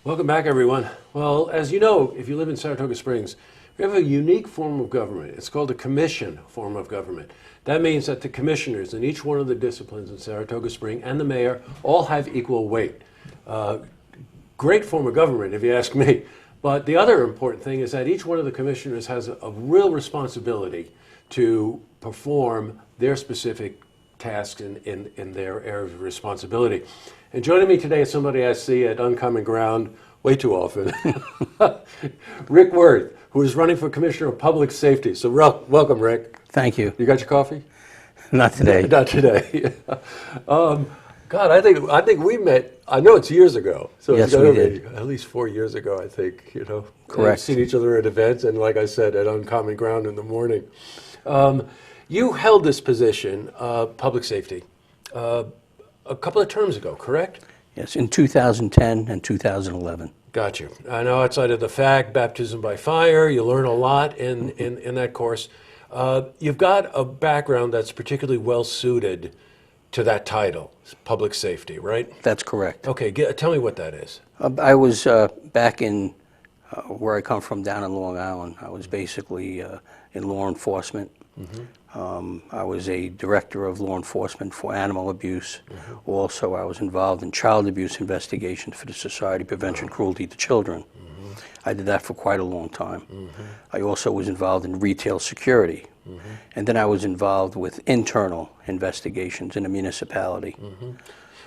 Welcome back, everyone. Well, as you know, if you live in Saratoga Springs, we have a unique form of government. It's called a commission form of government. That means that the commissioners in each one of the disciplines in Saratoga Springs and the mayor all have equal weight. Great form of government, if you ask me. But the other important thing is that each one of the commissioners has a real responsibility to perform their specific tasks in their area of responsibility. And joining me today is somebody I see at Uncommon Ground way too often, Rick Wirth, who is running for Commissioner of Public Safety. So welcome, Rick. Thank you. You got your coffee? Not today. Not today. God, I think we met. I know it's years ago. So yes, it's gotta we did. Be at least 4 years ago, I think. You know, correct. We've seen each other at events, and like I said, at Uncommon Ground in the morning. You held this position, public safety, a couple of terms ago, correct? Yes, in 2010 and 2011. Got you. I know outside of the fact, baptism by fire, you learn a lot in that course. You've got a background that's particularly well suited to that title, public safety, right? That's correct. Okay, tell me what that is. I was back in where I come from, down in Long Island. I was basically in law enforcement. Mm-hmm. I was a director of law enforcement for animal abuse. Mm-hmm. Also, I was involved in child abuse investigations for the Society of Prevention Cruelty to Children. Mm-hmm. I did that for quite a long time. Mm-hmm. I also was involved in retail security. Mm-hmm. And then I was involved with internal investigations in a municipality. Mm-hmm.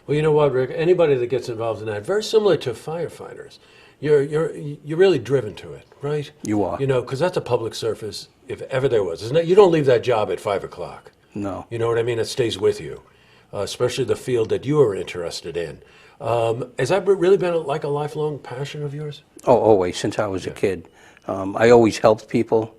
Well, you know what, Rick? Anybody that gets involved in that, very similar to firefighters, you're really driven to it, right? You are. You know, because that's a public service, if ever there was, isn't it? You don't leave that job at 5 o'clock. No. You know what I mean? It stays with you, especially the field that you are interested in. Has that really been like a lifelong passion of yours? Oh, always, since I was a kid. I always helped people.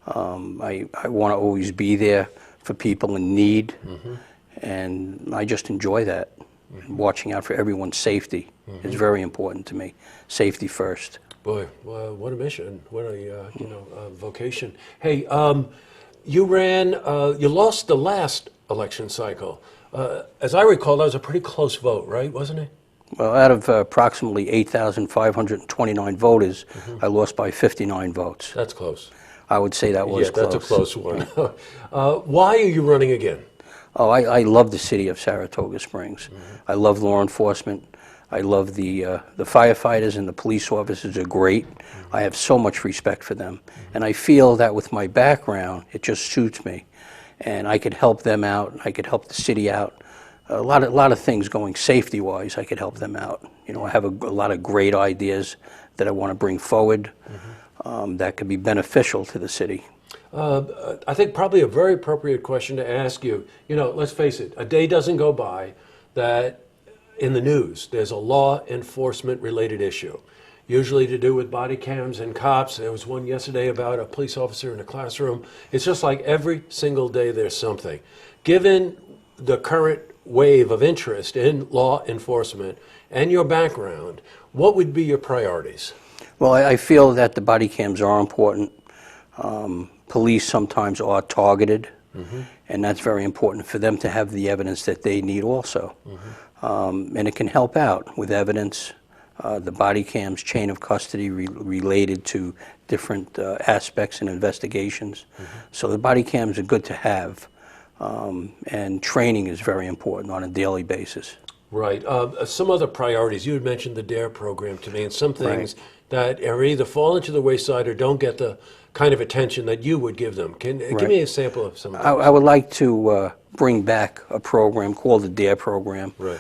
I want to always be there for people in need, mm-hmm. and I just enjoy that. Mm-hmm. Watching out for everyone's safety mm-hmm. is very important to me. Safety first. Boy, what a mission! What a vocation. Hey, you ran. You lost the last election cycle. As I recall, that was a pretty close vote, right? Wasn't it? Well, out of approximately 8,529 voters, mm-hmm. I lost by 59 votes. That's close. I would say that was close. That's a close one. Why are you running again? Oh, I love the city of Saratoga Springs. Mm-hmm. I love law enforcement. I love the firefighters and the police officers are great. Mm-hmm. I have so much respect for them. Mm-hmm. And I feel that with my background, it just suits me. And I could help them out. I could help the city out. A lot of things going safety-wise, I could help them out. You know, I have a lot of great ideas that I want to bring forward mm-hmm. That could be beneficial to the city. I think probably a very appropriate question to ask you. You know, let's face it, a day doesn't go by that in the news there's a law enforcement related issue, usually to do with body cams and cops. There was one yesterday about a police officer in a classroom. It's just like every single day there's something. Given the current wave of interest in law enforcement and your background, what would be your priorities? Well, I feel that the body cams are important. Police sometimes are targeted, mm-hmm. and that's very important for them to have the evidence that they need also. Mm-hmm. And it can help out with evidence. The body cams, chain of custody related to different aspects and investigations. Mm-hmm. So the body cams are good to have. And training is very important on a daily basis. Right. Some other priorities. You had mentioned the DARE program to me, and some things right. that are either fall into the wayside or don't get the kind of attention that you would give them. Can right. give me a sample of some of those? I would like to bring back a program called the DARE program. Right.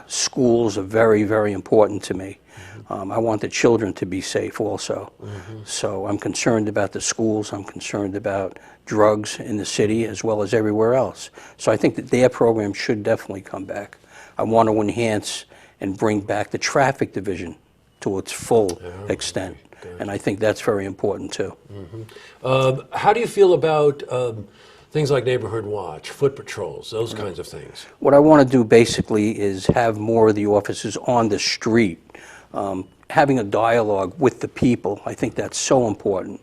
Schools are very, very important to me. Mm-hmm. I want the children to be safe also. Mm-hmm. So I'm concerned about the schools. I'm concerned about drugs in the city as well as everywhere else. So I think that DARE program should definitely come back. I want to enhance and bring back the traffic division to its full extent. Good. And I think that's very important too. Mm-hmm. How do you feel about things like neighborhood watch, foot patrols, those kinds of things? What I want to do basically is have more of the officers on the street having a dialogue with the people, I think that's so important.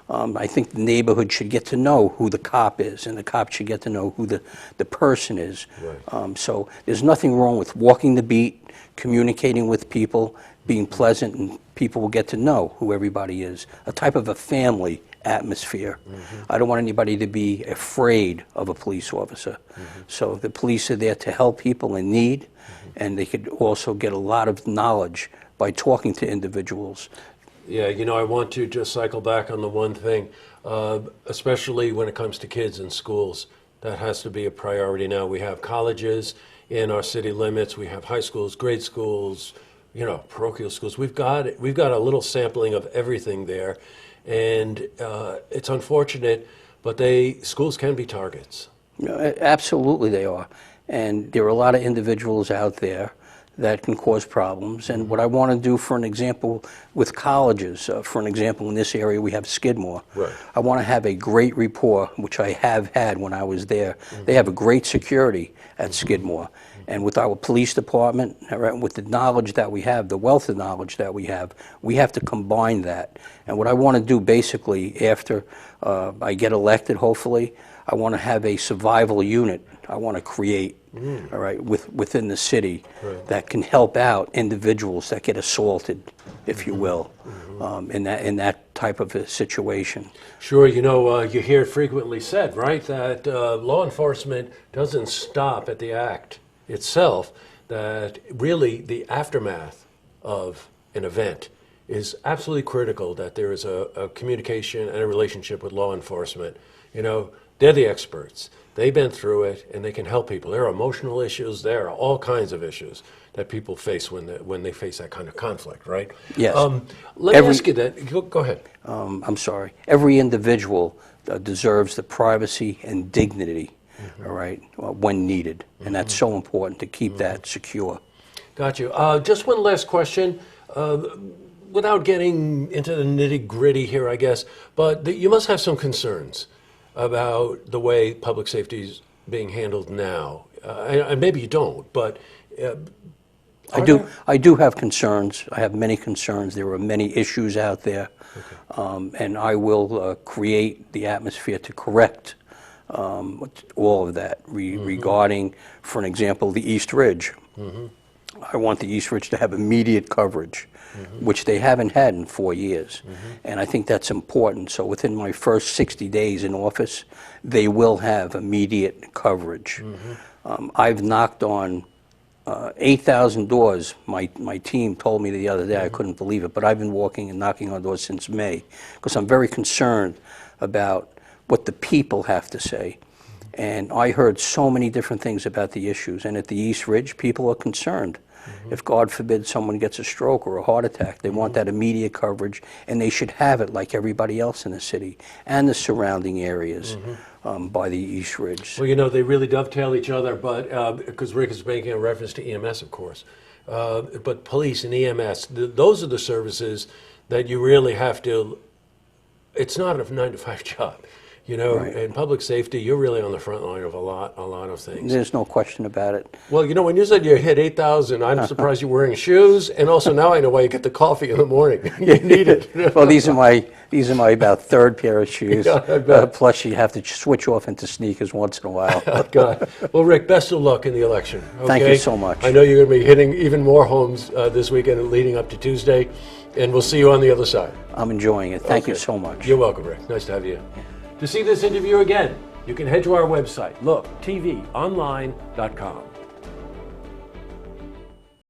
I think the neighborhood should get to know who the cop is, and the cop should get to know who the person is. Right. So there's nothing wrong with walking the beat, communicating with people, being pleasant, and people will get to know who everybody is. A type of a family atmosphere. I don't want anybody to be afraid of a police officer. So the police are there to help people in need, and they could also get a lot of knowledge by talking to individuals. Yeah, you know, I want to just cycle back on the one thing, especially when it comes to kids in schools. That has to be a priority now. We have colleges in our city limits. We have high schools, grade schools, you know, parochial schools. We've got a little sampling of everything there, and it's unfortunate, but schools can be targets. Absolutely they are. And there are a lot of individuals out there that can cause problems. And what I want to do, for an example, with colleges, for an example, in this area we have Skidmore. Right. I want to have a great rapport, which I have had when I was there. They have a great security at Skidmore. And with our police department, with the knowledge that we have, the wealth of knowledge that we have to combine that. And what I want to do basically after I get elected, hopefully, I want to have a survival unit I want to create, all right, within the city that can help out individuals that get assaulted, if you will, in that type of a situation. Sure, you know, you hear it frequently said, right, that law enforcement doesn't stop at the act itself, that really the aftermath of an event is absolutely critical, that there is a communication and a relationship with law enforcement. You know, they're the experts. They've been through it, and they can help people. There are emotional issues. There are all kinds of issues that people face when they face that kind of conflict, right? Yes. Let me ask you that. Go ahead. I'm sorry. Every individual deserves the privacy and dignity, all right, when needed. And that's so important to keep that secure. Got you. Just one last question. Without getting into the nitty-gritty here, I guess, but you must have some concerns about the way public safety is being handled now. And maybe you don't, but I do have concerns. I have many concerns. There are many issues out there, and I will create the atmosphere to correct all of that regarding, for an example, the East Ridge. I want the East Ridge to have immediate coverage, which they haven't had in 4 years. And I think that's important. So within my first 60 days in office, they will have immediate coverage. I've knocked on 8,000 doors. My team told me the other day, I couldn't believe it, but I've been walking and knocking on doors since May, because I'm very concerned about what the people have to say. And I heard so many different things about the issues. And at the East Ridge, people are concerned. If, God forbid, someone gets a stroke or a heart attack, they want that immediate coverage, and they should have it like everybody else in the city and the surrounding areas by the East Ridge. well, you know, they really dovetail each other, but because Rick is making a reference to EMS, of course. But police and EMS, those are the services that you really have to, it's not a 9-to-5 job. You know, in public safety, you're really on the front line of a lot of things. There's no question about it. Well, you know, when you said you hit 8,000, I'm surprised you're wearing shoes, and also now I know why you get the coffee in the morning. You need it. Well, these are my about third pair of shoes. Yeah, I bet. Plus, you have to switch off into sneakers once in a while. Oh, God. Well, Rick, best of luck in the election. Okay? Thank you so much. I know you're going to be hitting even more homes this weekend and leading up to Tuesday, and we'll see you on the other side. I'm enjoying it. Thank you so much. You're welcome, Rick. Nice to have you. To see this interview again, you can head to our website, looktvonline.com.